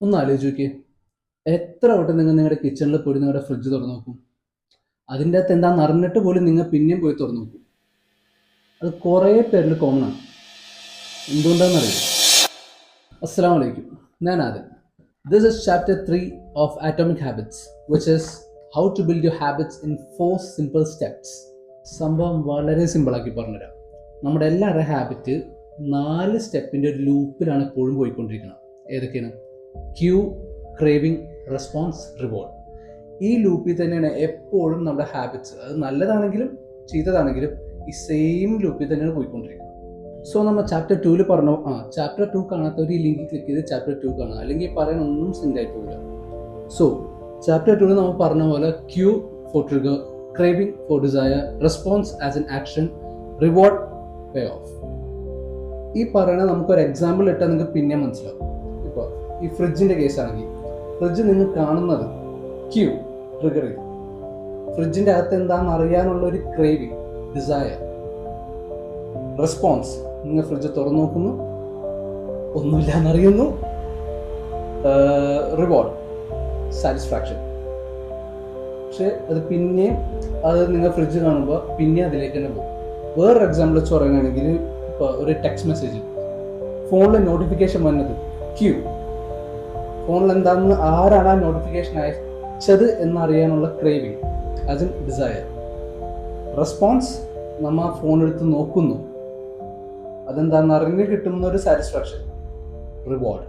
ഒന്ന് ആലോചിച്ച് നോക്കിയേ. എത്ര വട്ടം നിങ്ങൾ നിങ്ങളുടെ കിച്ചണിൽ പോയി നിങ്ങളുടെ ഫ്രിഡ്ജ് തുറന്നു നോക്കും? അതിൻ്റെ അകത്ത് എന്താണെന്ന് അറിഞ്ഞിട്ട് പോലും നിങ്ങൾ പിന്നെയും പോയി തുറന്നു നോക്കും. അത് കുറേ പേരിൽ കോമൺ ആണ്. എന്തുകൊണ്ടാണെന്നറിയോ? അസ്സലാമു അലൈക്കും, ഞാൻ Adam. This is chapter 3 of atomic habits, which is how to build your habits in 4 simple steps. സംഭവം വളരെ സിമ്പിളാക്കി പറഞ്ഞുതരാം. നമ്മുടെ എല്ലാവരുടെ ഹാബിറ്റ് 4 സ്റ്റെപ്പിൻ്റെ ഒരു ലൂപ്പിലാണ് എപ്പോഴും പോയിക്കൊണ്ടിരിക്കുന്നത്. ഏതൊക്കെയാണ്? Cue, craving, response, reward. ഈ ലൂപ്പിൽ തന്നെയാണ് എപ്പോഴും നമ്മുടെ ഹാബിറ്റ്സ്, അത് നല്ലതാണെങ്കിലും ചീത്തതാണെങ്കിലും ഈ സെയിം ലൂപ്പിൽ തന്നെയാണ് പോയിക്കൊണ്ടിരിക്കുന്നത്. സോ നമ്മൾ ചാപ്റ്റർ 2 പറഞ്ഞു, ചാപ്റ്റർ 2 കാണാത്തവർ ഈ ലിങ്കിൽ ക്ലിക്ക് ചെയ്ത് ചാപ്റ്റർ 2 കാണുക, അല്ലെങ്കിൽ പറയാൻ ഒന്നും സിങ്ക് ആയി പോകില്ല. സോ ചാപ്റ്റർ 2 നമ്മൾ പറഞ്ഞ പോലെ cue for trigger, craving for desire, response as an action, reward pay off. ഈ പറയണ നമുക്കൊരു എക്സാമ്പിൾ ഇട്ടാൽ നിങ്ങൾക്ക് പിന്നെ മനസ്സിലാവും. ഇപ്പോൾ ഈ ഫ്രിഡ്ജിൻ്റെ കേസാണെങ്കിൽ, ഫ്രിഡ്ജ് നിങ്ങൾ കാണുന്നത് ക്യൂ, ട്രിഗർ ചെയ്യും. ഫ്രിഡ്ജിൻ്റെ അകത്ത് എന്താണെന്ന് അറിയാനുള്ള ഒരു ക്രേവിംഗ്, ഡിസയർ. റെസ്പോൺസ്, നിങ്ങൾ ഫ്രിഡ്ജ് തുറന്നു നോക്കുന്നു, ഒന്നുമില്ല എന്നറിയുന്നു. Reward, satisfaction. പക്ഷെ അത് പിന്നെയും നിങ്ങൾ ഫ്രിഡ്ജ് കാണുമ്പോൾ പിന്നെ അതിലേക്ക് തന്നെ പോകും. വേറൊരു എക്സാമ്പിൾ വെച്ച് പറയുകയാണെങ്കിൽ, ഇപ്പോൾ ഒരു ടെക്സ്റ്റ് മെസ്സേജ്, ഫോണിൽ നോട്ടിഫിക്കേഷൻ വന്നത് ക്യൂ. ഫോണിൽ എന്താണെന്ന് ആരാണ് ആ നോട്ടിഫിക്കേഷൻ അയച്ചത് എന്നറിയാനുള്ള craving, as an desire. Response, നമ്മൾ ആ ഫോൺ എടുത്ത് നോക്കുന്നു, അതെന്താണെന്ന് അറിഞ്ഞ് കിട്ടുന്ന ഒരു സാറ്റിസ്ഫാക്ഷൻ, റിവാർഡ്.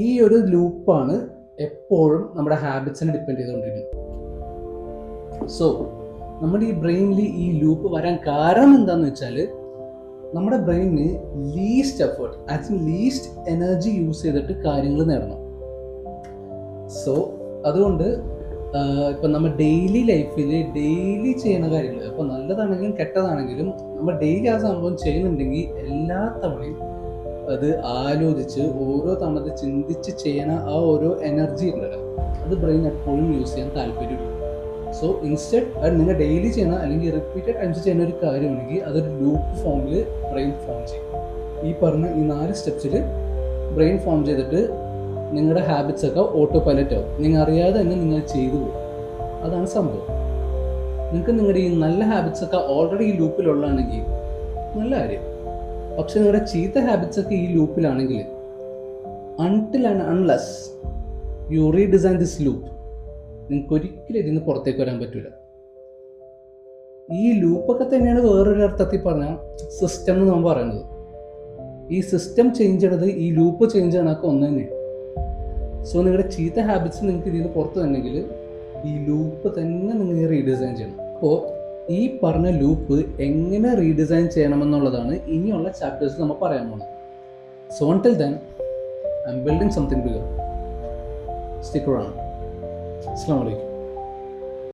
ഈ ഒരു ലൂപ്പാണ് എപ്പോഴും നമ്മുടെ ഹാബിറ്റ്സിനെ ഡിപ്പെൻഡ് ചെയ്തുകൊണ്ടിരിക്കുന്നത്. സോ നമ്മുടെ ഈ ബ്രെയിനിൽ ഈ ലൂപ്പ് വരാൻ കാരണം എന്താണെന്ന് വെച്ചാൽ, നമ്മുടെ ബ്രെയിനിന് least effort, actually least energy use ചെയ്തിട്ട് കാര്യങ്ങൾ നേടണം. സോ അതുകൊണ്ട് ഇപ്പം നമ്മൾ ഡെയിലി ലൈഫിൽ ഡെയിലി ചെയ്യുന്ന കാര്യങ്ങൾ, അപ്പോൾ നല്ലതാണെങ്കിലും കെട്ടതാണെങ്കിലും നമ്മൾ ഡെയിലി ആ സംഭവം ചെയ്യുന്നുണ്ടെങ്കിൽ എല്ലാ തവണയും അത് ആലോചിച്ച് ഓരോ തവണ അത് ചിന്തിച്ച് ചെയ്യണ ആ ഓരോ എനർജി ഉണ്ടല്ലോ, അത് ബ്രെയിൻ എപ്പോഴും യൂസ് ചെയ്യാൻ താല്പര്യമില്ല. സോ ഇൻസ്റ്റെഡ് അത് നിങ്ങൾ ഡെയിലി ചെയ്യണം, അല്ലെങ്കിൽ റിപ്പീറ്റഡ് ടൈംസ് ചെയ്യുന്ന ഒരു കാര്യമാണെങ്കിൽ അതൊരു ലൂപ്പ് ഫോമിൽ ബ്രെയിൻ ഫോം ചെയ്യും. ഈ പറഞ്ഞ ഈ 4 സ്റ്റെപ്സിൽ ബ്രെയിൻ ഫോം ചെയ്തിട്ട് നിങ്ങളുടെ ഹാബിറ്റ്സ് ഒക്കെ ഓട്ടോ പൈലറ്റ് ആവും. നിങ്ങൾ അറിയാതെ തന്നെ നിങ്ങൾ ചെയ്തു പോകും. അതാണ് സംഭവം. നിങ്ങൾക്ക് നിങ്ങളുടെ ഈ നല്ല ഹാബിറ്റ്സ് ഒക്കെ ഓൾറെഡി ഈ ലൂപ്പിലുള്ളതാണെങ്കിൽ നല്ല കാര്യം. പക്ഷെ നിങ്ങളുടെ ചീത്ത ഹാബിറ്റ്സ് ഒക്കെ ഈ ലൂപ്പിലാണെങ്കിൽ, until and unless you redesign this loop, നിങ്ങൾക്ക് ഒരിക്കലും ഇതിന് പുറത്തേക്ക് വരാൻ പറ്റില്ല. ഈ ലൂപ്പൊക്കെ തന്നെയാണ് വേറൊരു അർത്ഥത്തിൽ പറഞ്ഞാൽ സിസ്റ്റം എന്ന് നമ്മൾ പറയുന്നത്. ഈ സിസ്റ്റം ചേഞ്ച് ചെയ്യണത് ഈ ലൂപ്പ് ചേഞ്ച് ചെയ്യണമൊക്കെ ഒന്ന് തന്നെയാണ്. സോ നിങ്ങളുടെ ചീത്ത ഹാബിറ്റ്സ് നിങ്ങൾക്ക് ഇതിന് പുറത്ത് വരണമെങ്കിൽ ഈ ലൂപ്പ് തന്നെ നിങ്ങൾ റീഡിസൈൻ ചെയ്യണം. അപ്പോൾ ഈ പറഞ്ഞ ലൂപ്പ് എങ്ങനെ റീഡിസൈൻ ചെയ്യണമെന്നുള്ളതാണ് ഇനിയുള്ള ചാപ്റ്റേഴ്സ് നമ്മൾ പറയാൻ പോകുന്നത്. So until then, I'm building something bigger. Stick around. Assalamu alaikum.